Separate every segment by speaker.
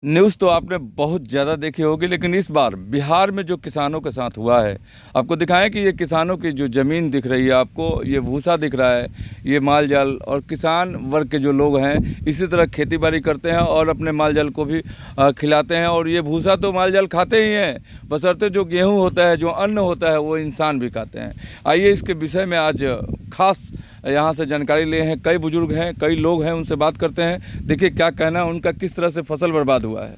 Speaker 1: News तो आपने बहुत ज़्यादा देखी होगी, लेकिन इस बार बिहार में जो किसानों के साथ हुआ है, आपको दिखाएं कि ये किसानों की जो ज़मीन दिख रही है, आपको ये भूसा दिख रहा है, ये माल जाल, और किसान वर्ग के जो लोग हैं इसी तरह खेती बाड़ी करते हैं और अपने माल जाल को भी खिलाते हैं। और ये भूसा तो माल जाल खाते ही हैं, बशर्ते जो गेहूँ होता है, जो अन्न होता है, वो इंसान भी खाते हैं। आइए इसके विषय में आज खास यहाँ से जानकारी लिए हैं। कई बुजुर्ग हैं, कई लोग हैं, उनसे बात करते हैं। देखिए क्या कहना है उनका, किस तरह से फसल बर्बाद हुआ है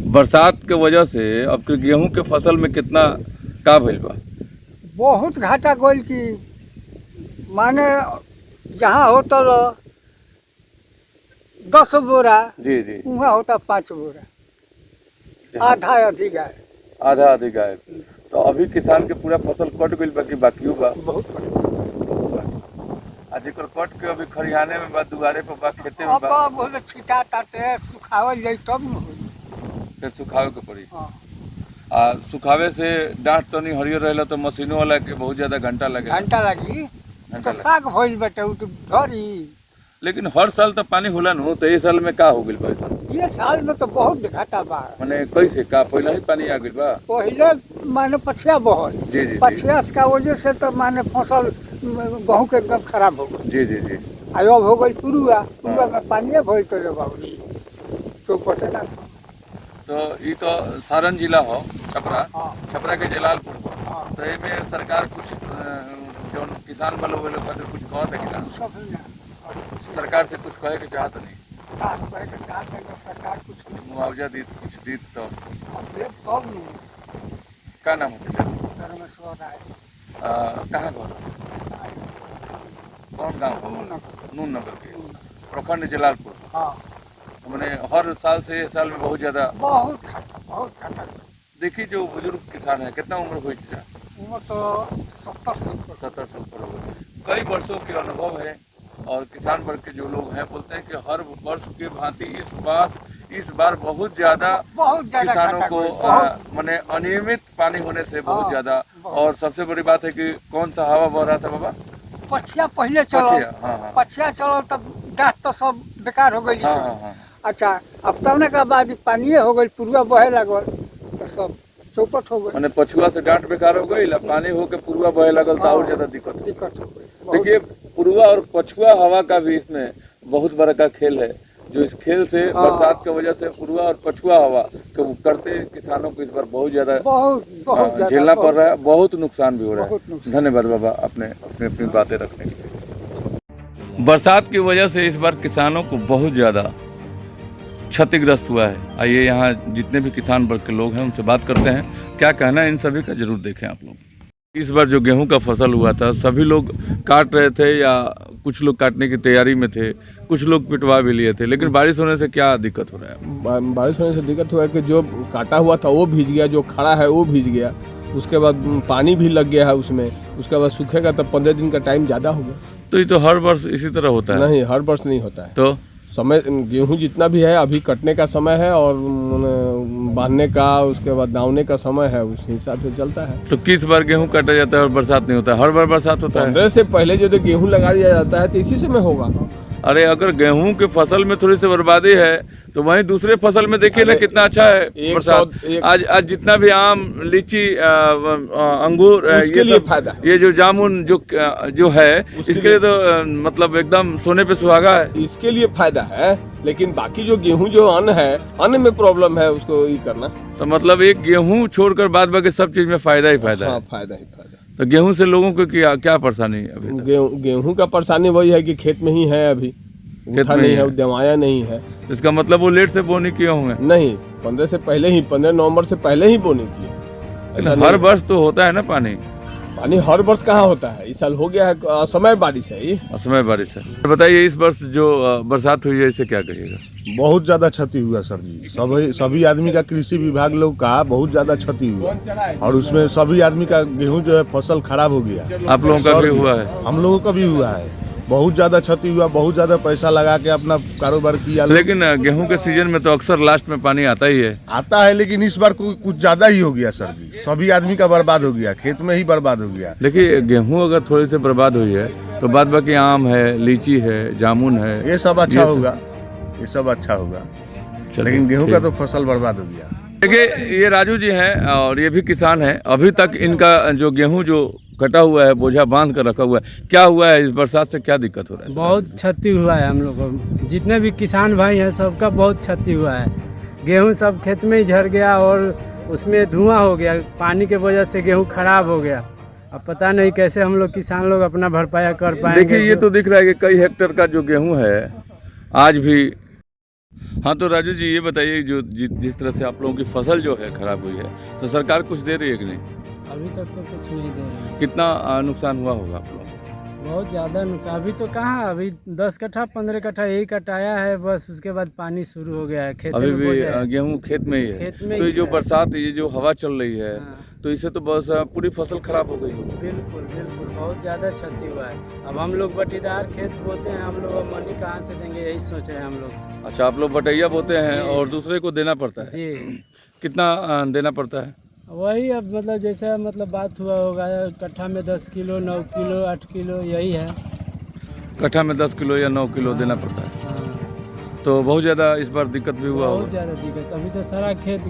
Speaker 1: बरसात के वजह से। अब के गेहूं के फसल में कितना का भइल बा?
Speaker 2: बहुत घाटा गोल की माने जहाँ होता 10 बोरा
Speaker 1: जी जी।
Speaker 2: वहाँ होता 5 बोरा, आधा अधिक है।
Speaker 1: आधा अधिक आए तो अभी किसान के पूरा फसल कट गइल बा कि बाकी बा?
Speaker 2: बहुत
Speaker 1: आज एकर कट के अभी खरियाने में बा, दुआरे पे बा, खेते में
Speaker 2: अब
Speaker 1: बा,
Speaker 2: बोले छिटा ताते सुखावल जाई तब न होई।
Speaker 1: फिर सुखावे के पड़ी।
Speaker 2: हाँ,
Speaker 1: सुखावे से डांट तनी हरियर रहेला तो मशीनों वाला के बहुत ज्यादा घंटा लगे।
Speaker 2: घंटा लगी
Speaker 1: घंटा
Speaker 2: तो साग भइल बेटे उ तो धरी।
Speaker 1: लेकिन हर साल तो पानी होला न हो, तो ये साल में का हो गइल पैसा?
Speaker 2: ये साल में तो बहुत घाटा बा।
Speaker 1: माने कैसे का पहले ही पानी आ गइल बा?
Speaker 2: पहले माने पछिया बहुत
Speaker 1: जी जी जी
Speaker 2: पछिया का वजह से तो माने फसल गेहूं के एकदम खराब हो गई।
Speaker 1: जी जी जी।
Speaker 2: आयो हो गई पुरुआ में पानी भइल तो रे बाबूजी तो पटे ना।
Speaker 1: तो ये तो सारण जिला हो, छपरा,
Speaker 2: हाँ
Speaker 1: छपरा के जलालपुर को।
Speaker 2: हाँ
Speaker 1: तो एमे सरकार कुछ जो किसान वाले वो लोग खातिर कुछ कहत है कि ना?
Speaker 2: सब ना
Speaker 1: सरकार से कुछ कहे के चाहत नहीं?
Speaker 2: सरकार करे के साथ है तो सरकार कुछ
Speaker 1: कुछ मुआवजा दी, कुछ दी तो
Speaker 2: अब ये तब नहीं
Speaker 1: का नाम होते चाहे?
Speaker 2: धर्मेश्वर आए
Speaker 1: कहाँ घर? कौन गाँव हो? नून नगर के प्रखंड जलालपुर।
Speaker 2: हाँ
Speaker 1: मैंने हर साल से ये साल में बहुत ज्यादा।
Speaker 2: बहुत घाटा।
Speaker 1: देखिए जो बुजुर्ग किसान है, कितना उम्र हुई चाचा?
Speaker 2: उम्र तो 70 से ऊपर।
Speaker 1: 70 से ऊपर हो गए। कई वर्षों के अनुभव है और किसान वर्ग के जो लोग हैं बोलते हैं कि हर वर्ष के भांति इस बार बहुत ज्यादा किसानों
Speaker 2: घाटा
Speaker 1: को
Speaker 2: हुई, बहुत।
Speaker 1: माने अनियमित पानी होने से बहुत
Speaker 2: हाँ,
Speaker 1: ज्यादा।
Speaker 2: बहुत।
Speaker 1: और सबसे बड़ी बात है कि कौन सा हवा बह रहा था बाबा?
Speaker 2: पछिया पहले चलो
Speaker 1: पछिया, हाँ, हाँ।
Speaker 2: पछिया चलो तब डांट तो सब बेकार हो गई।
Speaker 1: हाँ हाँ हाँ।
Speaker 2: अच्छा अब तब के बाद पानिए हो गई, पुरुआ बहे लगल तो सब चौपट हो गई।
Speaker 1: मैंने पछुआ से डांट बेकार हो गई, पानी होके पुरुआ बहे लगल तो और ज्यादा दिक्कत हो।
Speaker 2: दिक्कत हो गई।
Speaker 1: देखिए पुरुआ और पछुआ हवा का भी इसमें बहुत बड़ा का खेल है, जो इस खेल से बरसात की वजह से पुरुआ और पछुआ हवा के करते किसानों को इस बार बहुत ज्यादा
Speaker 2: बहुत
Speaker 1: झेलना पड़ रहा है, बहुत नुकसान भी हो रहा
Speaker 2: बहुत
Speaker 1: है।
Speaker 2: नुकसान।
Speaker 1: धन्यवाद बाबा अपने अपनी बातें रखने के लिए। बरसात की वजह से इस बार किसानों को बहुत ज्यादा क्षतिग्रस्त हुआ है। आइए यहाँ जितने भी किसान वर्ग के लोग हैं उनसे बात करते हैं, क्या कहना है इन सभी का जरूर देखें आप लोग। इस बार जो गेहूं का फसल हुआ था, सभी लोग काट रहे थे या कुछ लोग काटने की तैयारी में थे, कुछ लोग पिटवा भी लिए थे, लेकिन बारिश होने से क्या दिक्कत हो रहा है?
Speaker 3: बारिश होने से दिक्कत हुआ है कि जो काटा हुआ था वो भीग गया, जो खड़ा है वो भीग गया, उसके बाद पानी भी लग गया है उसमें, उसके बाद सूखेगा तब 15 दिन का टाइम ज़्यादा होगा।
Speaker 1: तो ये तो हर वर्ष इसी तरह होता है?
Speaker 3: नहीं, हर वर्ष नहीं होता है।
Speaker 1: तो
Speaker 3: समय गेहूं जितना भी है अभी कटने का समय है और बांधने का, उसके बाद दावने का समय है, उस हिसाब से चलता है।
Speaker 1: तो किस बार गेहूं काटा जाता है और बरसात नहीं होता है? हर बार बरसात होता है?
Speaker 3: 15 से पहले जो गेहूं लगा दिया जाता है तो इसी समय होगा।
Speaker 1: अरे अगर गेहूं के फसल में थोड़ी सी बर्बादी है तो वहीं दूसरे फसल में देखिए ना कितना अच्छा है बरसात। आज जितना भी आम, लीची, अंगूर,
Speaker 3: उसके लिए फायदा है।
Speaker 1: ये जो जामुन जो है इसके लिए तो मतलब एकदम सोने पे सुहागा है।
Speaker 3: इसके लिए फायदा है, लेकिन बाकी जो गेहूं जो अन्न है, अन्न में प्रॉब्लम है, उसको ये करना।
Speaker 1: तो मतलब एक गेहूं छोड़कर बाद बाकी सब चीज में फायदा ही फायदा है।
Speaker 3: फायदा ही फायदा।
Speaker 1: तो गेहूं से लोगों को क्या परेशानी है अभी तक?
Speaker 3: गेहूं का परेशानी वही है कि खेत में ही है, अभी उठा नहीं है, दवाया नहीं है।
Speaker 1: इसका मतलब वो लेट से बोनी किए होंगे?
Speaker 3: नहीं, 15 से पहले ही, 15 नवंबर से पहले ही बोनी की है।
Speaker 1: हर वर्ष तो होता है ना पानी?
Speaker 3: पानी हर वर्ष कहाँ होता है, इस साल हो गया है असमय बारिश है, ये
Speaker 1: असमय बारिश है। बताइए इस वर्ष जो बरसात हुई है इसे क्या कहिएगा?
Speaker 4: बहुत ज़्यादा क्षति हुआ सर जी। सभी आदमी का, कृषि विभाग लोग का बहुत ज़्यादा क्षति हुआ और उसमें सभी आदमी का गेहूं जो है फसल खराब हो गया।
Speaker 1: आप लोगों का भी हुआ है?
Speaker 4: हम लोगों का भी हुआ है। बहुत ज़्यादा क्षति हुआ, बहुत ज़्यादा पैसा लगा के अपना कारोबार किया।
Speaker 1: लेकिन गेहूं के सीजन में तो अक्सर लास्ट में पानी आता ही है।
Speaker 4: आता है, लेकिन इस बार कुछ ज़्यादा ही हो गया सर जी। सभी आदमी का बर्बाद हो गया, खेत में ही बर्बाद हो गया।
Speaker 1: देखिए गेहूं अगर थोड़ी सी बर्बाद हुई है तो बाद बाकी आम है, लीची है, जामुन है,
Speaker 4: ये सब अच्छा होगा, ये सब अच्छा होगा। लेकिन गेहूं का तो फसल बर्बाद हो गया।
Speaker 1: देखिए ये राजू जी हैं और ये भी किसान हैं। अभी तक इनका जो गेहूं जो कटा हुआ है, बोझा बांध कर रखा हुआ है, क्या हुआ है इस बरसात से, क्या दिक्कत हो रहा है?
Speaker 5: बहुत क्षति हुआ है हम लोग को, जितने भी किसान भाई हैं सबका बहुत क्षति हुआ है। गेहूं सब खेत में ही झड़ गया और उसमें धुआं हो गया, पानी के वजह से गेहूं खराब हो गया। अब पता नहीं कैसे हम लोग किसान लोग अपना भरपाया कर पाएंगे।
Speaker 1: देखिए ये तो दिख रहा है कि कई हेक्टेयर का जो गेहूं है आज भी। हाँ तो राजू जी ये बताइए, जो जिस तरह से आप लोगों की फसल जो है खराब हुई है, तो सरकार कुछ दे रही है कि नहीं?
Speaker 5: अभी तक तो कुछ नहीं दे रहे हैं।
Speaker 1: कितना नुकसान हुआ होगा आप लोगों को?
Speaker 5: बहुत ज़्यादा नुकसान। अभी तो कहाँ, अभी 10 कट्ठा 15 कट्ठा यही कटाया है बस, उसके बाद पानी शुरू हो गया है खेत में।
Speaker 1: अभी भी गेहूं खेत में ही है।
Speaker 5: खेत में
Speaker 1: तो ये
Speaker 5: ही
Speaker 1: जो
Speaker 5: है।
Speaker 1: बरसात, ये जो हवा चल रही है,
Speaker 5: हाँ।
Speaker 1: तो इससे तो बस पूरी फसल खराब हो गई होगी।
Speaker 5: बिल्कुल बिल्कुल, बहुत ज़्यादा क्षति हुआ है। अब हम लोग बटीदार खेत बोते हैं, हम लोग अब मनी कहाँ से देंगे, यही सोच रहे हैं हम लोग।
Speaker 1: अच्छा, आप लोग बटैया बोते हैं
Speaker 5: जी।
Speaker 1: और दूसरे को देना पड़ता है?
Speaker 5: जी,
Speaker 1: कितना देना पड़ता है?
Speaker 5: वही अब मतलब जैसा मतलब बात हुआ होगा, कट्ठा में 10 किलो 9 किलो 8 किलो यही है।
Speaker 1: कट्ठा में 10 किलो या 9 किलो देना पड़ता है।
Speaker 5: हाँ,
Speaker 1: तो बहुत ज़्यादा इस बार दिक्कत भी हुआ
Speaker 5: बहुत
Speaker 1: होगा।
Speaker 5: ज़्यादा दिक्कत। अभी तो सारा खेत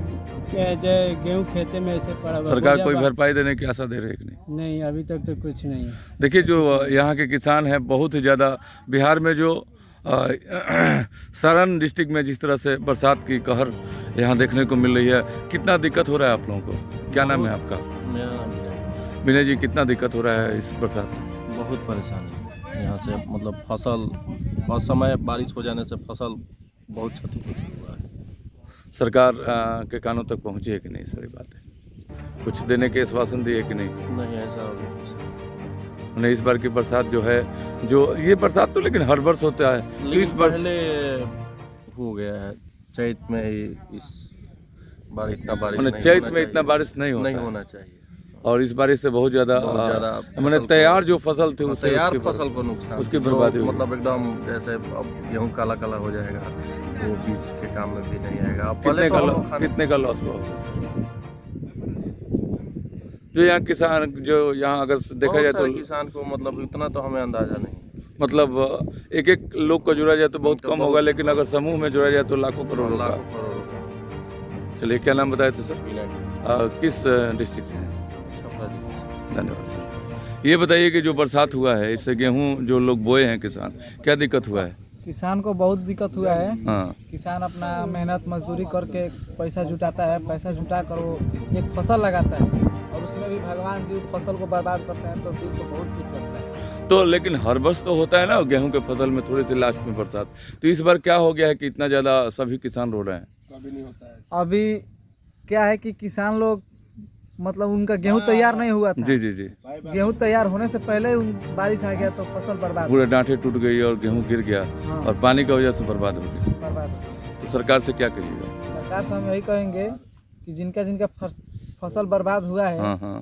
Speaker 5: गेहूँ खेते में ऐसे पड़ा हुआ।
Speaker 1: सरकार कोई
Speaker 5: बोझा
Speaker 1: भरपाई देने की आशा दे रही है कि नहीं?
Speaker 5: नहीं, अभी तक तो कुछ नहीं है।
Speaker 1: देखिए जो यहाँ के किसान हैं, बहुत ही ज़्यादा बिहार में जो सारण डिस्ट्रिक्ट में जिस तरह से बरसात की कहर यहाँ देखने को मिल रही है, कितना दिक्कत हो रहा है आप लोगों को? क्या नाम है आपका?
Speaker 6: मेरा नाम विनय।
Speaker 1: विनय जी, कितना दिक्कत हो रहा है इस बरसात से?
Speaker 6: बहुत परेशानी है यहाँ से, मतलब फसल असमय बारिश हो जाने से फसल बहुत क्षति हुआ है।
Speaker 1: सरकार के कानों तक पहुँची है कि नहीं सारी बातें? कुछ देने के आश्वासन दिए कि नहीं?
Speaker 6: नहीं ऐसा अभी कुछ नहीं।
Speaker 1: उन्हें इस बार की बरसात जो है, जो ये बरसात तो लेकिन हर वर्ष होता है, तो
Speaker 6: लेकिन
Speaker 1: इस वर्ष
Speaker 6: पहले हो गया है, चैत में ही इस बार इतना बारिश नहीं
Speaker 1: चैत
Speaker 6: होना
Speaker 1: में इतना
Speaker 6: चाहिए।
Speaker 1: बारिश नहीं होता
Speaker 6: नहीं
Speaker 1: है।
Speaker 6: होना चाहिए।
Speaker 1: और इस बारिश से बहुत ज़्यादा मैंने
Speaker 6: फसल
Speaker 1: तैयार
Speaker 6: को-
Speaker 1: जो फसल थी उससे
Speaker 6: तैयार
Speaker 1: उसकी
Speaker 6: फसल को नुकसान,
Speaker 1: उसकी
Speaker 6: जो
Speaker 1: बर्बादी हुई।
Speaker 6: मतलब एकदम जैसे अब गेहूँ काला काला हो जाएगा, वो बीज के काम में भी नहीं आएगा। अब
Speaker 1: कितने
Speaker 6: पहले
Speaker 1: का
Speaker 6: तो हम लोग खाने-
Speaker 1: कितने का लॉस हुआ होगा सर? जो यहाँ किसान, जो यहाँ अगर देखा
Speaker 6: बहुत
Speaker 1: जाए
Speaker 6: सारे
Speaker 1: तो
Speaker 6: किसान को मतलब इतना तो हमें अंदाजा नहीं।
Speaker 1: मतलब एक एक लोग का जोड़ा जाए तो बहुत
Speaker 6: तो
Speaker 1: कम
Speaker 6: बहुत-
Speaker 1: होगा, लेकिन अगर समूह में जोड़ा जाए तो लाखों करोड़ों
Speaker 6: लाखों
Speaker 1: का।
Speaker 6: करोड़ों का
Speaker 1: चलिए, क्या नाम बताए थे सर?
Speaker 6: विनय
Speaker 1: किस डिस्ट्रिक्ट से हैं?
Speaker 6: छपरा जिले से।
Speaker 1: धन्यवाद सर। ये बताइए कि जो बरसात हुआ है, इससे गेहूँ जो लोग बोए हैं किसान, क्या दिक्कत हुआ है?
Speaker 7: किसान को बहुत दिक्कत हुआ है।
Speaker 1: हाँ,
Speaker 7: किसान अपना मेहनत मजदूरी करके पैसा जुटाता है, पैसा जुटा कर वो एक फसल लगाता है और उसमें भी भगवान जी फसल को बर्बाद करते हैं तो दिल को बहुत दुख लगता है।
Speaker 1: तो लेकिन हर वर्ष तो होता है ना गेहूं के फसल में थोड़ी सी लास्ट में बरसात, तो इस बार क्या हो गया है कि इतना ज़्यादा सभी किसान रो रहे हैं?
Speaker 7: अभी क्या है कि किसान लोग मतलब उनका गेहूं तैयार नहीं हुआ था।
Speaker 1: जी जी जी,
Speaker 7: गेहूं तैयार होने से पहले उन बारिश आ गया तो फसल बर्बाद
Speaker 1: पूरे डांठे टूट गई और गेहूं गिर गया
Speaker 7: हाँ।
Speaker 1: और पानी की वजह से बर्बाद हो गया।
Speaker 7: बर्बाद हो गया।
Speaker 1: तो सरकार से क्या कहिएगा?
Speaker 7: सरकार से हम यही कहेंगे कि जिनका जिनका फसल बर्बाद हुआ है
Speaker 1: हाँ हाँ,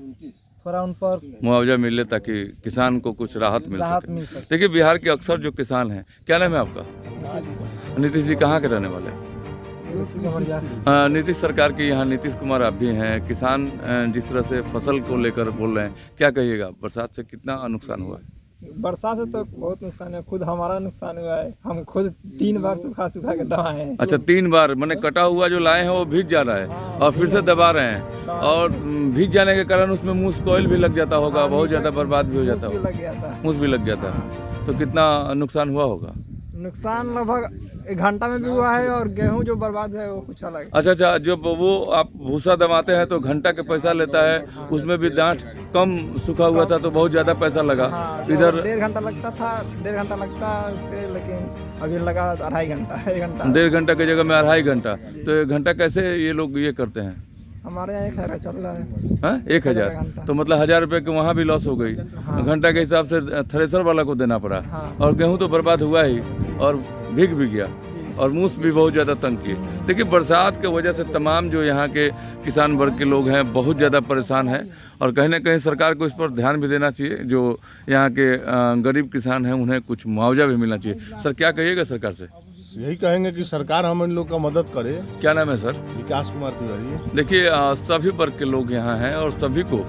Speaker 7: थोड़ा उन पर
Speaker 1: मुआवजा मिले ताकि किसान को कुछ राहत मिल
Speaker 7: राहत
Speaker 1: सके।
Speaker 7: मिल सके।
Speaker 1: देखिए बिहार के अक्सर जो किसान हैं, क्या नाम है आपका? नीतीश जी कहाँ के रहने वाले हैं? नीतीश सरकार के यहाँ नीतीश कुमार आप भी हैं, किसान जिस तरह से फसल को लेकर बोल रहे हैं, क्या कहिएगा? बरसात से कितना नुकसान हुआ है?
Speaker 8: बरसात से तो बहुत नुकसान है, खुद हमारा नुकसान हुआ है। हम खुद 3 बार सूखा सूखा के दबाए हैं।
Speaker 1: अच्छा, 3 बार मैंने कटा हुआ जो लाए हैं वो भीग जा रहा है और फिर से दबा रहे हैं, और भीग जाने के कारण उसमें मूस कोयल भी लग जाता होगा, बहुत ज़्यादा बर्बाद भी हो जाता
Speaker 8: भी
Speaker 1: होगा,
Speaker 8: लग गया था।
Speaker 1: मूस भी लग गया था। तो कितना नुकसान हुआ होगा?
Speaker 8: नुकसान लगभग 1 घंटा में भी हुआ है और गेहूं जो बर्बाद है वो कुछ अलग है।
Speaker 1: अच्छा अच्छा, जब वो आप भूसा दबाते हैं तो घंटा के पैसा लेता है, उसमें भी डांठ कम सूखा हुआ था तो बहुत ज़्यादा पैसा लगा।
Speaker 8: हाँ,
Speaker 1: इधर
Speaker 8: 1.5 घंटा लगता था, 1.5 घंटा लगता है उसके, लेकिन अभी लगा 2.5 घंटा 1 घंटा।
Speaker 1: 1.5 घंटा की जगह में 2.5 घंटा, तो 1 घंटा कैसे ये लोग ये करते हैं?
Speaker 8: हमारे यहाँ 1,000 चल रहा है।
Speaker 1: हाँ, 1000,
Speaker 8: घंटा।
Speaker 1: तो मतलब 1000 रुपये के वहाँ भी लॉस हो गई। घंटा के हिसाब से थ्रेसर वाला को देना पड़ा,
Speaker 8: हाँ।
Speaker 1: और गेहूं तो बर्बाद हुआ ही और भीग भी गया और मूस भी बहुत ज़्यादा तंग किए। देखिए बरसात के वजह से तमाम जो यहाँ के किसान वर्ग के लोग हैं बहुत ज़्यादा परेशान हैं, और कहीं ना कहीं सरकार को इस पर ध्यान भी देना चाहिए। जो यहाँ के गरीब किसान हैं उन्हें कुछ मुआवजा भी मिलना चाहिए। सर क्या कहिएगा सरकार से?
Speaker 4: यही कहेंगे कि सरकार हम इन लोग का मदद करे।
Speaker 1: क्या नाम है सर?
Speaker 4: विकास कुमार तिवारी।
Speaker 1: देखिए सभी वर्ग के लोग यहाँ हैं और सभी को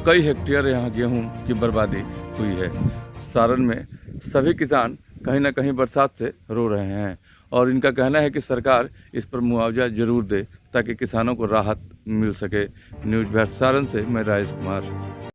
Speaker 1: कई हेक्टेयर यहाँ गेहूं की बर्बादी हुई है। सारण में सभी किसान कहीं ना कहीं बरसात से रो रहे हैं और इनका कहना है कि सरकार इस पर मुआवजा ज़रूर दे ताकि किसानों को राहत मिल सके। न्यूज़ बिहार सारण से मैं राजेश कुमार।